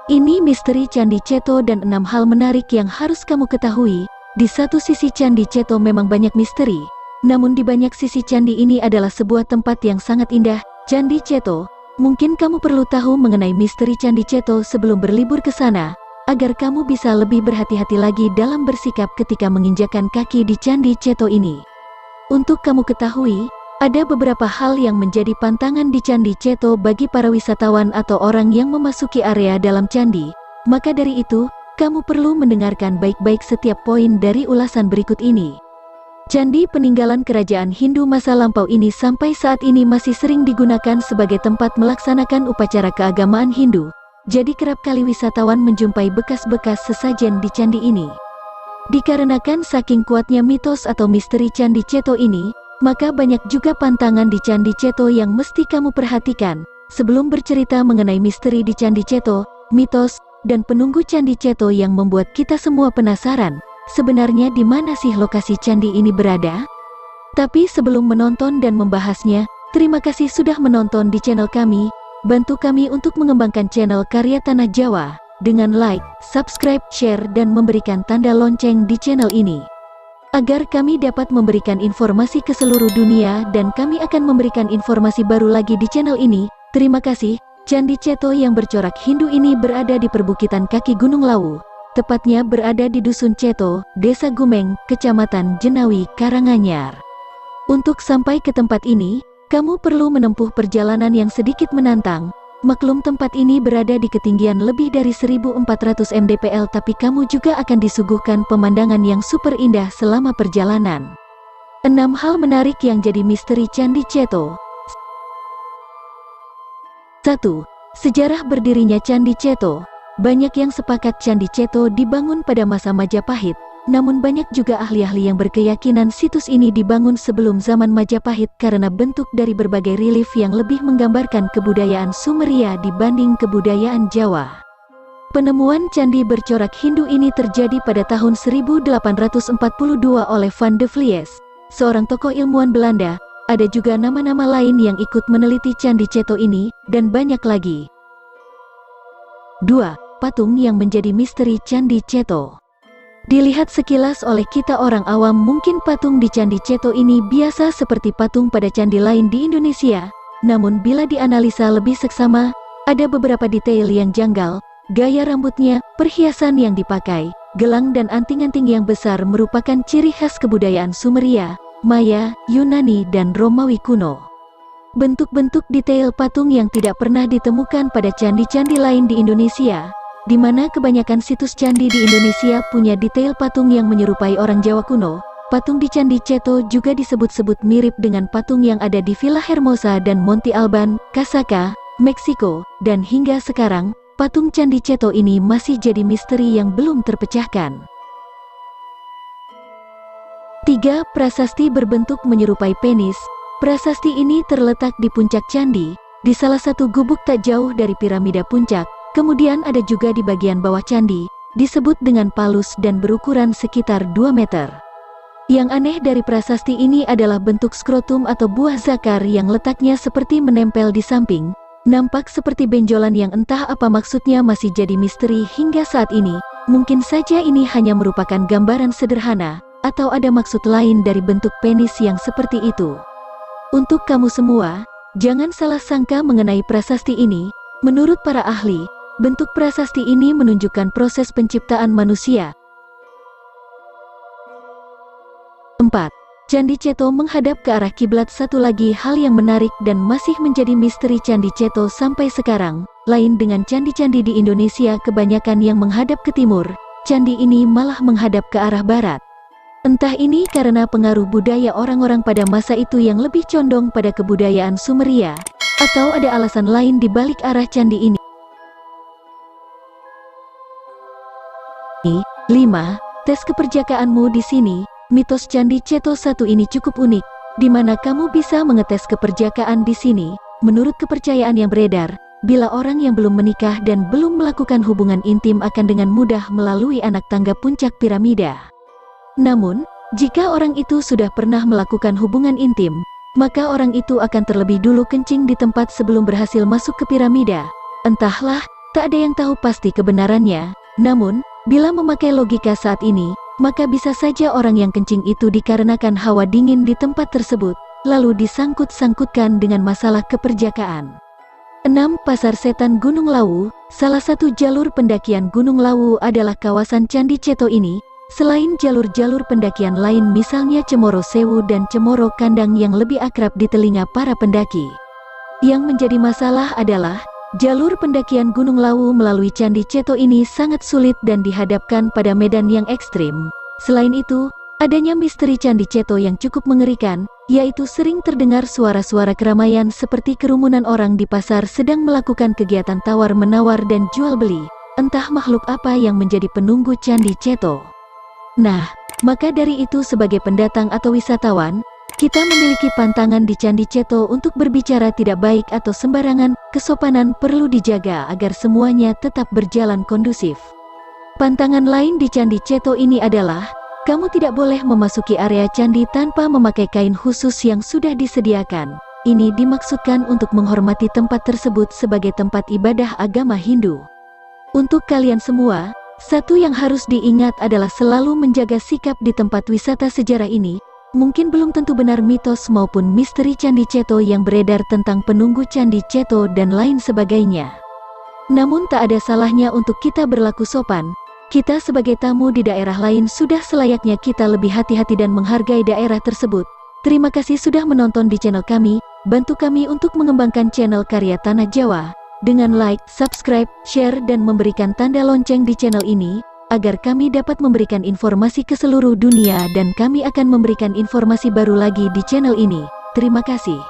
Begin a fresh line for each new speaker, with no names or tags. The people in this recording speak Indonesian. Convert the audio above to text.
Ini misteri Candi Ceto dan 6 hal menarik yang harus kamu ketahui. Di satu sisi Candi Ceto memang banyak misteri, namun di banyak sisi candi ini adalah sebuah tempat yang sangat indah. Candi Ceto, mungkin kamu perlu tahu mengenai misteri Candi Ceto sebelum berlibur ke sana, agar kamu bisa lebih berhati-hati lagi dalam bersikap ketika menginjakan kaki di Candi Ceto ini. Untuk kamu ketahui, ada beberapa hal yang menjadi pantangan di Candi Ceto bagi para wisatawan atau orang yang memasuki area dalam candi. Maka dari itu, kamu perlu mendengarkan baik-baik setiap poin dari ulasan berikut ini. Candi peninggalan kerajaan Hindu masa lampau ini sampai saat ini masih sering digunakan sebagai tempat melaksanakan upacara keagamaan Hindu. Jadi kerap kali wisatawan menjumpai bekas-bekas sesajen di candi ini. Dikarenakan saking kuatnya mitos atau misteri Candi Ceto ini, maka banyak juga pantangan di Candi Ceto yang mesti kamu perhatikan. Sebelum bercerita mengenai misteri di Candi Ceto, mitos, dan penunggu Candi Ceto yang membuat kita semua penasaran, sebenarnya di mana sih lokasi candi ini berada? Tapi sebelum menonton dan membahasnya, terima kasih sudah menonton di channel kami. Bantu kami untuk mengembangkan channel Karya Tanah Jawa dengan like, subscribe, share, dan memberikan tanda lonceng di channel ini, agar kami dapat memberikan informasi ke seluruh dunia dan kami akan memberikan informasi baru lagi di channel ini. Terima kasih. Candi Ceto yang bercorak Hindu ini berada di perbukitan kaki Gunung Lawu, tepatnya berada di Dusun Ceto, Desa Gumeng, Kecamatan Jenawi, Karanganyar. Untuk sampai ke tempat ini, kamu perlu menempuh perjalanan yang sedikit menantang. Maklum tempat ini berada di ketinggian lebih dari 1400 mdpl, tapi kamu juga akan disuguhkan pemandangan yang super indah selama perjalanan. 6 hal menarik yang jadi misteri Candi Ceto. 1. Sejarah berdirinya Candi Ceto. Banyak yang sepakat Candi Ceto dibangun pada masa Majapahit, namun banyak juga ahli-ahli yang berkeyakinan situs ini dibangun sebelum zaman Majapahit karena bentuk dari berbagai relief yang lebih menggambarkan kebudayaan Sumeria dibanding kebudayaan Jawa. Penemuan candi bercorak Hindu ini terjadi pada tahun 1842 oleh Van de Vlies, seorang tokoh ilmuwan Belanda. Ada juga nama-nama lain yang ikut meneliti Candi Ceto ini, dan banyak lagi. 2. Patung yang menjadi misteri Candi Ceto. Dilihat sekilas oleh kita orang awam, mungkin patung di Candi Ceto ini biasa seperti patung pada candi lain di Indonesia. Namun bila dianalisa lebih seksama, ada beberapa detail yang janggal. Gaya rambutnya, perhiasan yang dipakai, gelang dan anting-anting yang besar merupakan ciri khas kebudayaan Sumeria, Maya, Yunani, dan Romawi kuno. Bentuk-bentuk detail patung yang tidak pernah ditemukan pada candi-candi lain di Indonesia, di mana kebanyakan situs candi di Indonesia punya detail patung yang menyerupai orang Jawa kuno. Patung di Candi Ceto juga disebut-sebut mirip dengan patung yang ada di Villa Hermosa dan Monte Alban, Kasaka, Meksiko, dan hingga sekarang, patung Candi Ceto ini masih jadi misteri yang belum terpecahkan. 3. Prasasti berbentuk menyerupai penis. Prasasti ini terletak di puncak candi, di salah satu gubuk tak jauh dari piramida puncak. Kemudian ada juga di bagian bawah candi, disebut dengan palus dan berukuran sekitar 2 meter. Yang aneh dari prasasti ini adalah bentuk skrotum atau buah zakar yang letaknya seperti menempel di samping. Nampak seperti benjolan yang entah apa maksudnya masih jadi misteri hingga saat ini. Mungkin saja ini hanya merupakan gambaran sederhana, atau ada maksud lain dari bentuk penis yang seperti itu. Untuk kamu semua, jangan salah sangka mengenai prasasti ini. Menurut para ahli, bentuk prasasti ini menunjukkan proses penciptaan manusia. 4. Candi Ceto menghadap ke arah kiblat. Satu lagi hal yang menarik dan masih menjadi misteri Candi Ceto sampai sekarang, lain dengan candi-candi di Indonesia kebanyakan yang menghadap ke timur, candi ini malah menghadap ke arah barat. Entah ini karena pengaruh budaya orang-orang pada masa itu yang lebih condong pada kebudayaan Sumeria, atau ada alasan lain di balik arah candi ini. 5. Tes keperjakaanmu di sini. Mitos Candi Ceto 1 ini cukup unik, di mana kamu bisa mengetes keperjakaan di sini. Menurut kepercayaan yang beredar, bila orang yang belum menikah dan belum melakukan hubungan intim akan dengan mudah melalui anak tangga puncak piramida. Namun, jika orang itu sudah pernah melakukan hubungan intim, maka orang itu akan terlebih dulu kencing di tempat sebelum berhasil masuk ke piramida. Entahlah, Tak ada yang tahu pasti kebenarannya, namun, bila memakai logika saat ini, maka bisa saja orang yang kencing itu dikarenakan hawa dingin di tempat tersebut, lalu disangkut-sangkutkan dengan masalah keperjakaan. 6. Pasar Setan Gunung Lawu. Salah satu jalur pendakian Gunung Lawu adalah kawasan Candi Ceto ini. Selain jalur-jalur pendakian lain misalnya Cemoro Sewu dan Cemoro Kandang yang lebih akrab di telinga para pendaki. Yang menjadi masalah adalah, jalur pendakian Gunung Lawu melalui Candi Ceto ini sangat sulit dan dihadapkan pada medan yang ekstrim. Selain itu, adanya misteri Candi Ceto yang cukup mengerikan, yaitu sering terdengar suara-suara keramaian seperti kerumunan orang di pasar sedang melakukan kegiatan tawar-menawar dan jual-beli, entah makhluk apa yang menjadi penunggu Candi Ceto. Nah, maka dari itu sebagai pendatang atau wisatawan, kita memiliki pantangan di Candi Ceto untuk berbicara tidak baik atau sembarangan, kesopanan perlu dijaga agar semuanya tetap berjalan kondusif. Pantangan lain di Candi Ceto ini adalah, kamu tidak boleh memasuki area candi tanpa memakai kain khusus yang sudah disediakan. Ini dimaksudkan untuk menghormati tempat tersebut sebagai tempat ibadah agama Hindu. Untuk kalian semua, satu yang harus diingat adalah selalu menjaga sikap di tempat wisata sejarah ini. Mungkin belum tentu benar mitos maupun misteri Candi Ceto yang beredar tentang penunggu Candi Ceto dan lain sebagainya. Namun tak ada salahnya untuk kita berlaku sopan. Kita sebagai tamu di daerah lain sudah selayaknya kita lebih hati-hati dan menghargai daerah tersebut. Terima kasih sudah menonton di channel kami. Bantu kami untuk mengembangkan channel Karya Tanah Jawa dengan like, subscribe, share dan memberikan tanda lonceng di channel ini, agar kami dapat memberikan informasi ke seluruh dunia dan kami akan memberikan informasi baru lagi di channel ini. Terima kasih.